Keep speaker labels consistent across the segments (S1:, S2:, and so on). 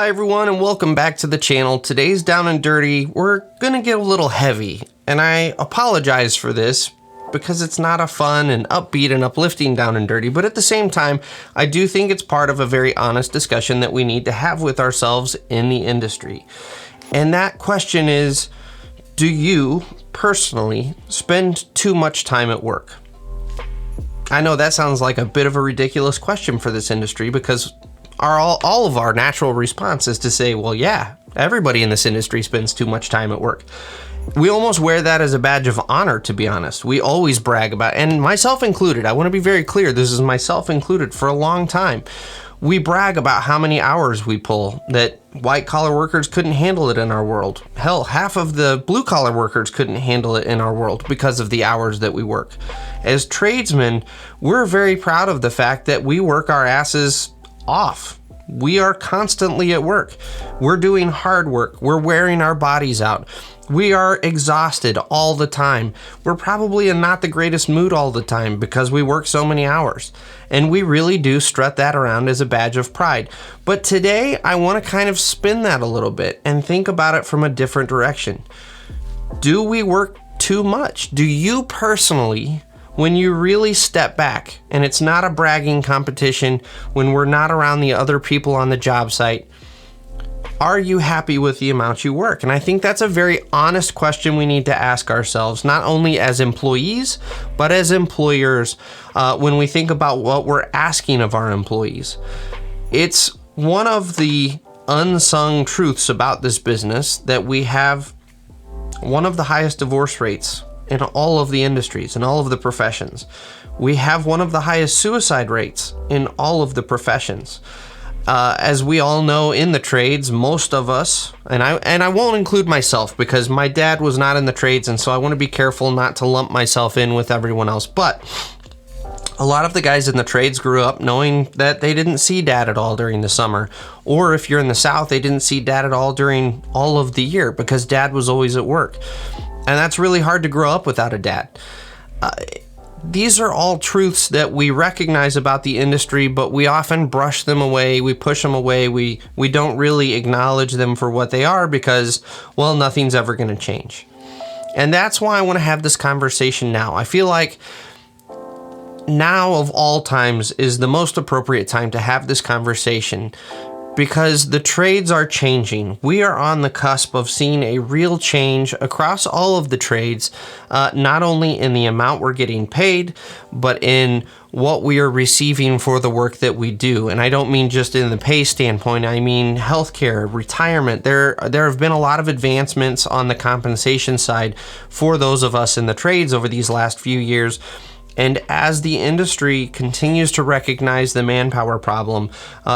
S1: Hi everyone and welcome back to the channel. Today's Down and Dirty, we're gonna get a little heavy, and I apologize for this because it's not a fun and upbeat and uplifting Down and Dirty, but at the same time, I do think it's part of a very honest discussion that we need to have with ourselves in the industry. And that question is, do you personally spend too much time at work? I know that sounds like a bit of a ridiculous question for this industry because all of our natural response is to say, well, yeah, everybody in this industry spends too much time at work. We almost wear that as a badge of honor, to be honest. We always brag about, and myself included, I want to be very clear, this is myself included, for a long time. We brag about how many hours we pull, that white collar workers couldn't handle it in our world. Hell, half of the blue collar workers couldn't handle it in our world because of the hours that we work. As tradesmen, we're very proud of the fact that we work our asses off. We are constantly at work. We're doing hard work. We're wearing our bodies out. We are exhausted all the time. We're probably in not the greatest mood all the time because we work so many hours. And we really do strut that around as a badge of pride. But today, I want to kind of spin that a little bit and think about it from a different direction. Do we work too much? Do you personally, when you really step back, and it's not a bragging competition, when we're not around the other people on the job site, are you happy with the amount you work? And I think that's a very honest question we need to ask ourselves, not only as employees, but as employers, when we think about what we're asking of our employees. It's one of the unsung truths about this business that we have one of the highest divorce rates in all of the industries, in all of the professions. We have one of the highest suicide rates in all of the professions. As we all know in the trades, most of us, and I won't include myself because my dad was not in the trades, and so I want to be careful not to lump myself in with everyone else, but a lot of the guys in the trades grew up knowing that they didn't see dad at all during the summer. Or if you're in the South, they didn't see dad at all during all of the year because dad was always at work. And that's really hard to grow up without a dad. These are all truths that we recognize about the industry, but we often brush them away, we push them away, we don't really acknowledge them for what they are because, well, nothing's ever going to change. And that's why I want to have this conversation now. I feel like now of all times is the most appropriate time to have this conversation because the trades are changing. We are on the cusp of seeing a real change across all of the trades, not only in the amount we're getting paid, but in what we are receiving for the work that we do. And I don't mean just in the pay standpoint, I mean healthcare, retirement. There have been a lot of advancements on the compensation side for those of us in the trades over these last few years. And as the industry continues to recognize the manpower problem,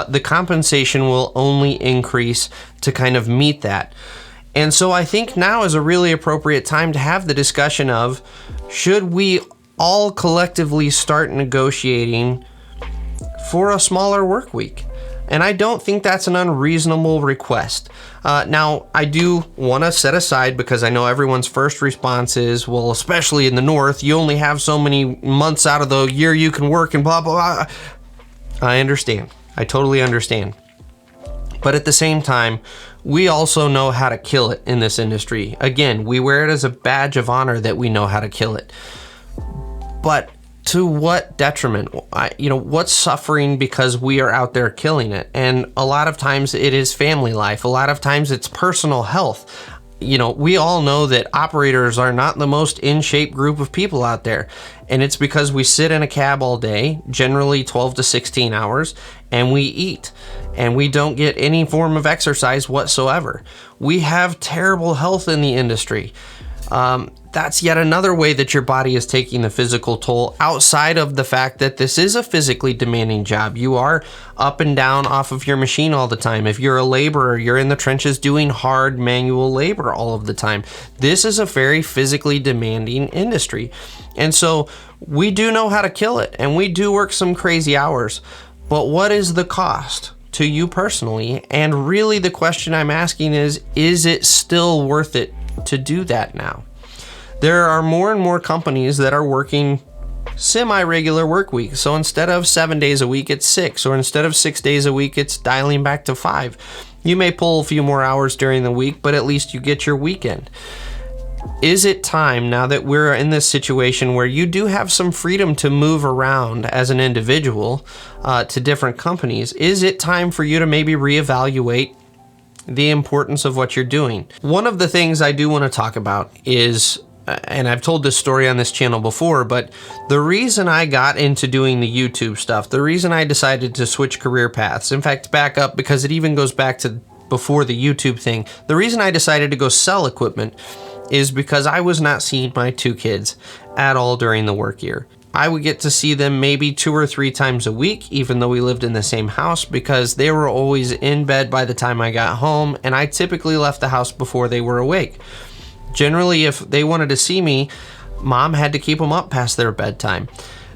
S1: the compensation will only increase to kind of meet that. And so I think now is a really appropriate time to have the discussion of, should we all collectively start negotiating for a smaller work week? And I don't think that's an unreasonable request. Now, I do want to set aside, because I know everyone's first response is, well, especially in the North, you only have so many months out of the year you can work and blah, blah, blah. I understand. I totally understand. But at the same time, we also know how to kill it in this industry. Again, we wear it as a badge of honor that we know how to kill it. But to what detriment? What's suffering because we are out there killing it? And a lot of times it is family life. A lot of times it's personal health. We all know that operators are not the most in shape group of people out there. And it's because we sit in a cab all day, generally 12 to 16 hours, and we eat. And we don't get any form of exercise whatsoever. We have terrible health in the industry. That's yet another way that your body is taking the physical toll outside of the fact that this is a physically demanding job. You are up and down off of your machine all the time. If you're a laborer, you're in the trenches doing hard manual labor all of the time. This is a very physically demanding industry. And so we do know how to kill it, and we do work some crazy hours. But what is the cost to you personally? And really the question I'm asking is it still worth it to do that now? There are more and more companies that are working semi-regular work weeks. So instead of 7 days a week, it's 6, or instead of 6 days a week, it's dialing back to 5. You may pull a few more hours during the week, but at least you get your weekend. Is it time, now that we're in this situation where you do have some freedom to move around as an individual to different companies, is it time for you to maybe reevaluate the importance of what you're doing? One of the things I do want to talk about is, and I've told this story on this channel before, but the reason I got into doing the YouTube stuff, the reason I decided to switch career paths, in fact, back up because it even goes back to before the YouTube thing, the reason I decided to go sell equipment is because I was not seeing my 2 kids at all during the work year. I would get to see them maybe 2 or 3 times a week, even though we lived in the same house, because they were always in bed by the time I got home, and I typically left the house before they were awake. Generally, if they wanted to see me, Mom had to keep them up past their bedtime,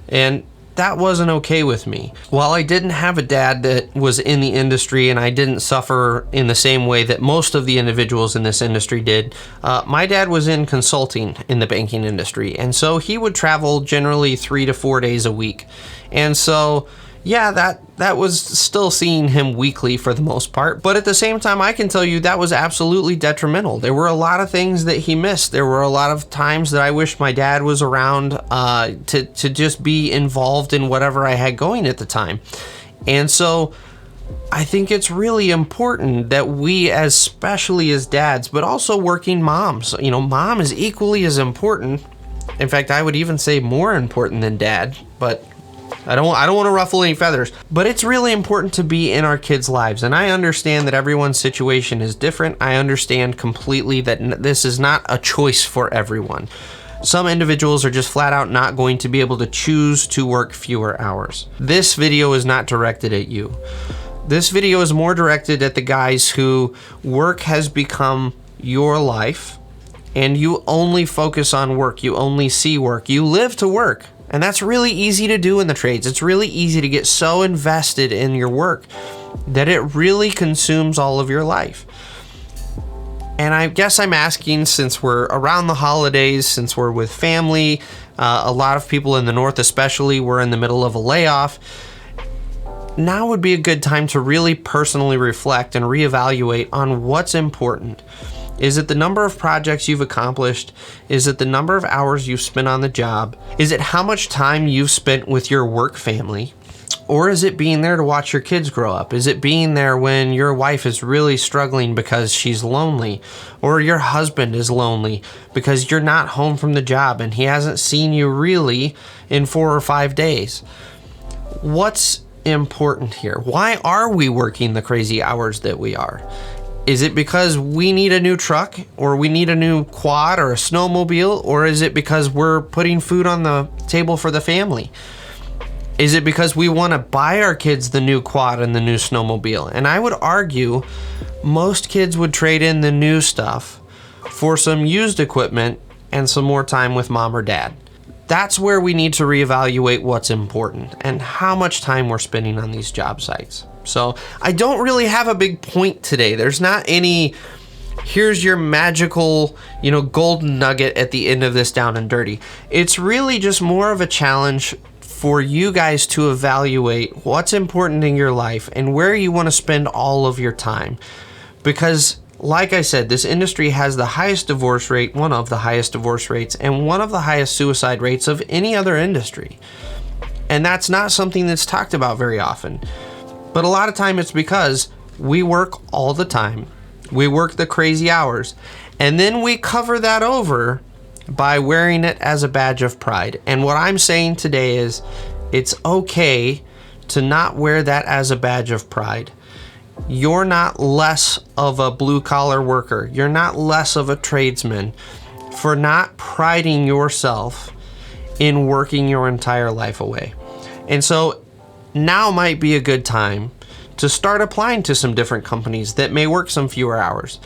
S1: and that wasn't okay with me. While I didn't have a dad that was in the industry and I didn't suffer in the same way that most of the individuals in this industry did, my dad was in consulting in the banking industry, and so he would travel generally 3 to 4 days a week. And so yeah, that was still seeing him weekly for the most part, but at the same time, I can tell you that was absolutely detrimental. There were a lot of things that he missed. There were a lot of times that I wish my dad was around to just be involved in whatever I had going at the time. And so I think it's really important that we, especially as dads, but also working moms, mom is equally as important. In fact, I would even say more important than dad, but I don't want to ruffle any feathers, but it's really important to be in our kids' lives. And I understand that everyone's situation is different. I understand completely that this is not a choice for everyone. Some individuals are just flat out not going to be able to choose to work fewer hours. This video is not directed at you. This video is more directed at the guys who work has become your life and you only focus on work. You only see work. You live to work. And that's really easy to do in the trades. It's really easy to get so invested in your work that it really consumes all of your life. And I guess I'm asking, since we're around the holidays, since we're with family, a lot of people in the north especially, we're in the middle of a layoff, now would be a good time to really personally reflect and reevaluate on what's important. Is it the number of projects you've accomplished? Is it the number of hours you've spent on the job? Is it how much time you've spent with your work family? Or is it being there to watch your kids grow up? Is it being there when your wife is really struggling because she's lonely? Or your husband is lonely because you're not home from the job and he hasn't seen you really in 4 or 5 days? What's important here? Why are we working the crazy hours that we are? Is it because we need a new truck, or we need a new quad or a snowmobile, or is it because we're putting food on the table for the family? Is it because we want to buy our kids the new quad and the new snowmobile? And I would argue most kids would trade in the new stuff for some used equipment and some more time with mom or dad. That's where we need to reevaluate what's important and how much time we're spending on these job sites. So I don't really have a big point today. There's not any, here's your magical, golden nugget at the end of this Down and Dirty. It's really just more of a challenge for you guys to evaluate what's important in your life and where you want to spend all of your time. Because like I said, this industry has the highest divorce rate, one of the highest divorce rates, and one of the highest suicide rates of any other industry. And that's not something that's talked about very often. But a lot of time it's because we work all the time. We work the crazy hours. And then we cover that over by wearing it as a badge of pride. And what I'm saying today is it's okay to not wear that as a badge of pride. You're not less of a blue-collar worker. You're not less of a tradesman for not priding yourself in working your entire life away. And so now might be a good time to start applying to some different companies that may work some fewer hours.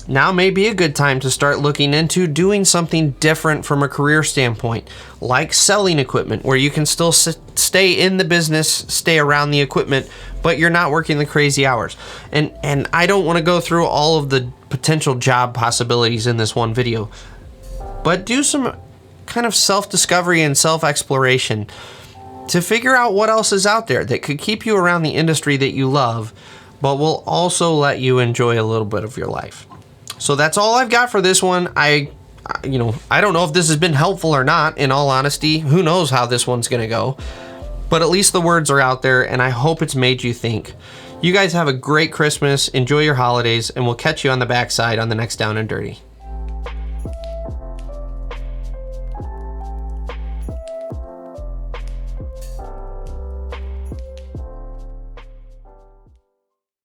S1: Now may be a good time to start looking into doing something different from a career standpoint, like selling equipment, where you can still stay in the business, stay around the equipment, but you're not working the crazy hours. And I don't want to go through all of the potential job possibilities in this one video, but do some kind of self-discovery and self-exploration to figure out what else is out there that could keep you around the industry that you love, but will also let you enjoy a little bit of your life. So that's all I've got for this one. I don't know if this has been helpful or not, in all honesty. Who knows how this one's gonna go? But at least the words are out there, and I hope it's made you think. You guys have a great Christmas, enjoy your holidays, and we'll catch you on the backside on the next Down and Dirty.